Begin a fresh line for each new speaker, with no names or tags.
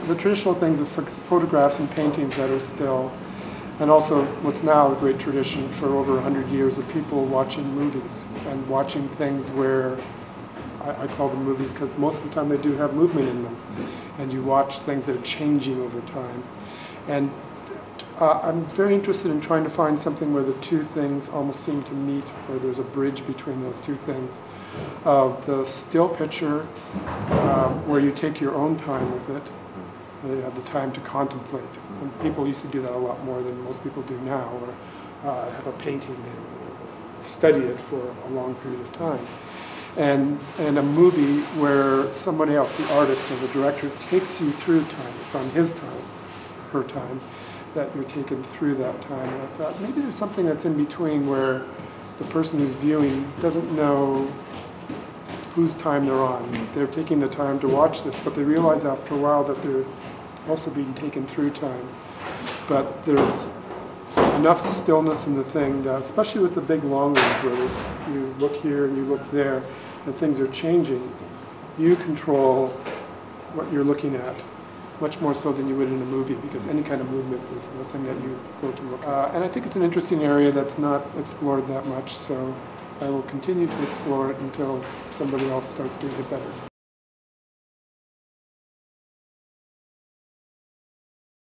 the traditional things of photographs and paintings that are still, and also what's now a great tradition for over 100 years of people watching movies and watching things where, I call them movies because most of the time they do have movement in them, and you watch things that are changing over time. And I'm very interested in trying to find something where the two things almost seem to meet, where there's a bridge between those two things. The still picture, where you take your own time with it, you have the time to contemplate. And people used to do that a lot more than most people do now, or have a painting and study it for a long period of time. And a movie where somebody else, the artist or the director, takes you through time. It's on his time, her time, that you're taken through that time. And I thought maybe there's something that's in between where the person who's viewing doesn't know whose time they're on. They're taking the time to watch this, but they realize after a while that they're also being taken through time. But there's enough stillness in the thing that, especially with the big long ones where you look here and you look there and things are changing, you control what you're looking at much more so than you would in a movie, because any kind of movement is the thing that you go to look at. And I think it's an interesting area that's not explored that much, so I will continue to explore it until somebody else starts doing it better.